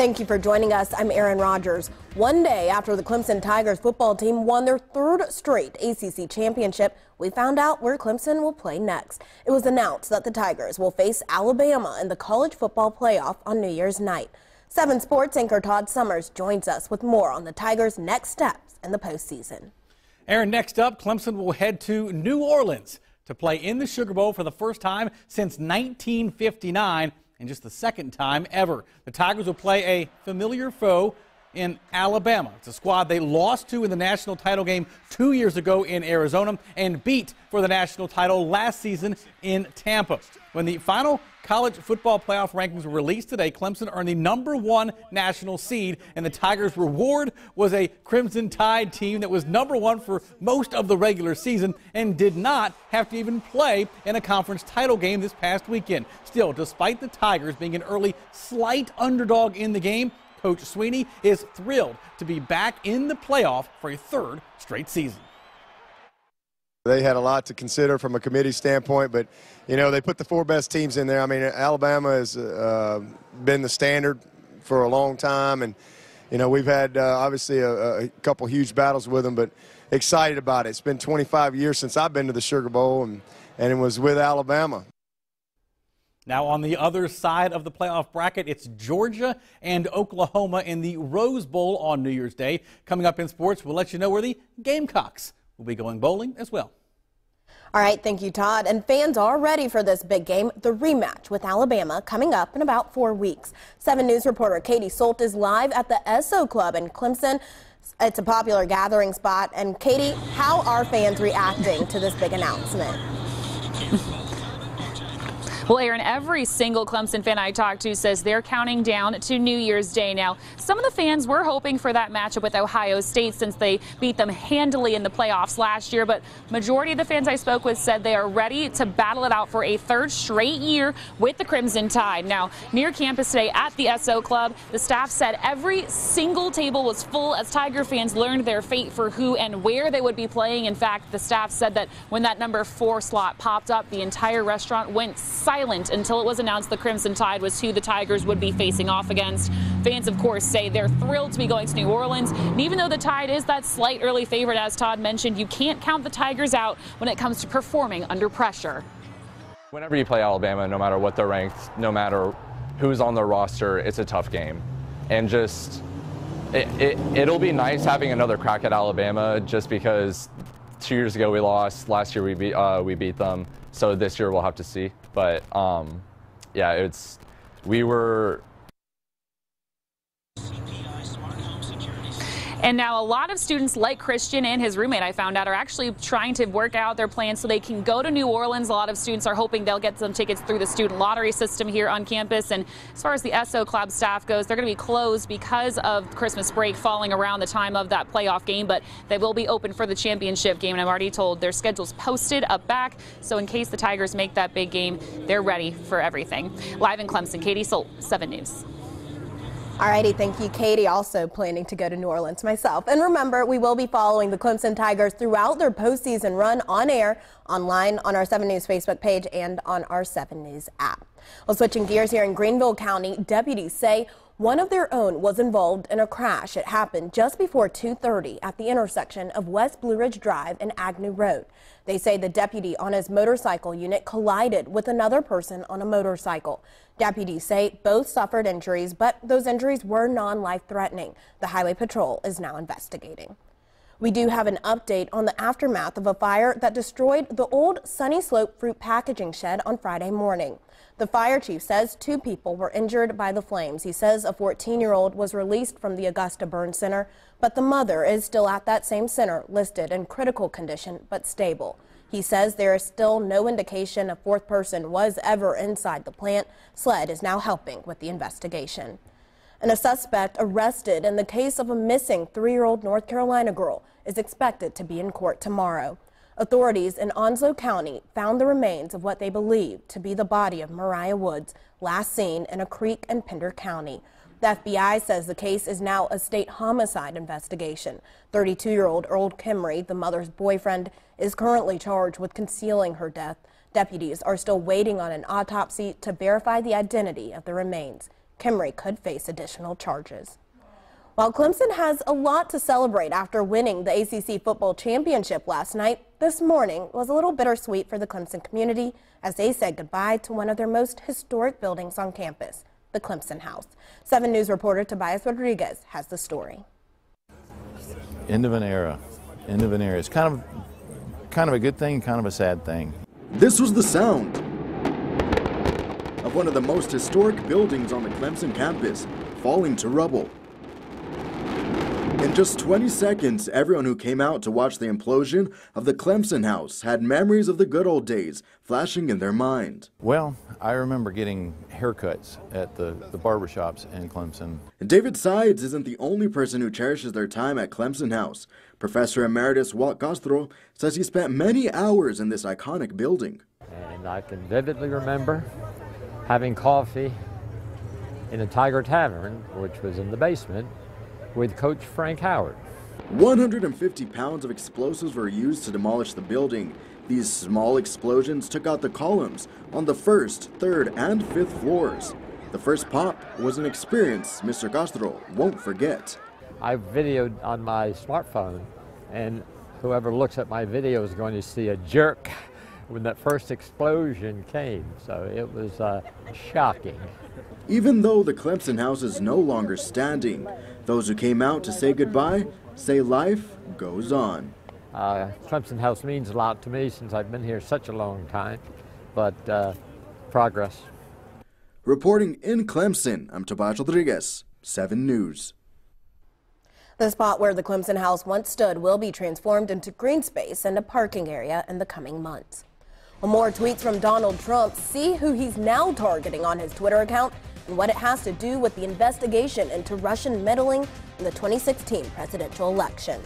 Thank you for joining us. I'm Aaron Rodgers. One day after the Clemson Tigers football team won their third straight ACC championship, we found out where Clemson will play next. It was announced that the Tigers will face Alabama in the college football playoff on New Year's night. 7 Sports anchor Todd Summers joins us with more on the Tigers' next steps in the postseason. Aaron, next up, Clemson will head to New Orleans to play in the Sugar Bowl for the first time since 1959. And just the second time ever. The Tigers will play a familiar foe in Alabama. It's a squad they lost to in the national title game 2 years ago in Arizona and beat for the national title last season in Tampa. When the final college football playoff rankings were released today, Clemson earned the #1 national seed, and the Tigers' reward was a Crimson Tide team that was #1 for most of the regular season and did not have to even play in a conference title game this past weekend. Still, despite the Tigers being an early slight underdog in the game, Coach Sweeney is thrilled to be back in the playoff for a third straight season. They had a lot to consider from a committee standpoint, but, you know, they put the 4 best teams in there. I mean, Alabama has been the standard for a long time, and, you know, we've had obviously a couple huge battles with them, but excited about it. It's been 25 years since I've been to the Sugar Bowl, and it was with Alabama. Now on the other side of the playoff bracket, it's Georgia and Oklahoma in the Rose Bowl on New Year's Day. Coming up in sports, we'll let you know where the Gamecocks will be going bowling as well. All right, thank you, Todd. And fans are ready for this big game, the rematch with Alabama, coming up in about 4 weeks. 7 News reporter Katie Solt is live at the Esso Club in Clemson. It's a popular gathering spot. And Katie, how are fans reacting to this big announcement? Well, Aaron, every single Clemson fan I talked to says they're counting down to New Year's Day now. Some of the fans were hoping for that matchup with Ohio State since they beat them handily in the playoffs last year, but majority of the fans I spoke with said they are ready to battle it out for a third straight year with the Crimson Tide. Now, near campus today at the Esso Club, the staff said every single table was full as Tiger fans learned their fate for who and where they would be playing. In fact, the staff said that when that number 4 slot popped up, the entire restaurant went silent until it was announced the Crimson Tide was who the Tigers would be facing off against. Fans, of course, say they're thrilled to be going to New Orleans. And even though the Tide is that slight early favorite, as Todd mentioned, you can't count the Tigers out when it comes to performing under pressure. Whenever you play Alabama, no matter what they're ranked, no matter who's on their roster, it's a tough game. And just, it'll be nice having another crack at Alabama just because 2 years ago we lost, last year we beat them, so this year we'll have to see. But yeah, we were. And now a lot of students like Christian and his roommate, I found out, are actually trying to work out their plans so they can go to New Orleans. A lot of students are hoping they'll get some tickets through the student lottery system here on campus. And as far as the Esso Club staff goes, they're going to be closed because of Christmas break falling around the time of that playoff game, but they will be open for the championship game. And I'm already told their schedule's posted up back, so in case the Tigers make that big game, they're ready for everything. Live in Clemson, Katie Solt, 7 News. All righty, thank you, Katie. Also planning to go to New Orleans myself. And remember, we will be following the Clemson Tigers throughout their postseason run on air, online, on our 7 News Facebook page, and on our 7 News app. Well, switching gears here in Greenville County, deputies say one of their own was involved in a crash. It happened just before 2:30 at the intersection of West Blue Ridge Drive and Agnew Road. They say the deputy on his motorcycle unit collided with another person on a motorcycle. Deputies say both suffered injuries, but those injuries were non-life-threatening. The Highway Patrol is now investigating. We do have an update on the aftermath of a fire that destroyed the old Sunny Slope fruit packaging shed on Friday morning. The fire chief says 2 people were injured by the flames. He says a 14-year-old was released from the Augusta Burn Center, but the mother is still at that same center, listed in critical condition but stable. He says there is still no indication a 4th person was ever inside the plant. SLED is now helping with the investigation. And a suspect arrested in the case of a missing 3-year-old North Carolina girl is expected to be in court tomorrow. Authorities in Onslow County found the remains of what they believe to be the body of Mariah Woods, last seen in a creek in Pender County. The FBI says the case is now a state homicide investigation. 32-year-old Earl Kimry, the mother's boyfriend, is currently charged with concealing her death. Deputies are still waiting on an autopsy to verify the identity of the remains. Kimry could face additional charges. While Clemson has a lot to celebrate after winning the ACC football championship last night, this morning was a little bittersweet for the Clemson community as they said goodbye to one of their most historic buildings on campus, the Clemson House. 7 News reporter Tobias Rodriguez has the story. End of an era. End of an era. It's kind of a good thing, kind of a sad thing. This was the sound of one of the most historic buildings on the Clemson campus falling to rubble. In just 20 seconds, everyone who came out to watch the implosion of the Clemson House had memories of the good old days flashing in their mind. Well, I remember getting haircuts at the barbershops in Clemson. David Sides isn't the only person who cherishes their time at Clemson House. Professor Emeritus Walt Castro says he spent many hours in this iconic building. And I can vividly remember having coffee in a Tiger Tavern, which was in the basement, with Coach Frank Howard. 150 pounds of explosives were used to demolish the building. These small explosions took out the columns on the 1st, 3rd, and 5th floors. The first pop was an experience Mr. Castro won't forget. I videoed on my smartphone, and whoever looks at my video is going to see a jerk when that first explosion came. So it was shocking. Even though the Clemson House is no longer standing, those who came out to say goodbye say life goes on. Clemson House means a lot to me since I've been here such a long time, but progress. Reporting in Clemson, I'm Tobias Rodriguez, 7 News. The spot where the Clemson House once stood will be transformed into green space and a parking area in the coming months. Well, more tweets from Donald Trump. See who he's now targeting on his Twitter account and what it has to do with the investigation into Russian meddling in the 2016 presidential election.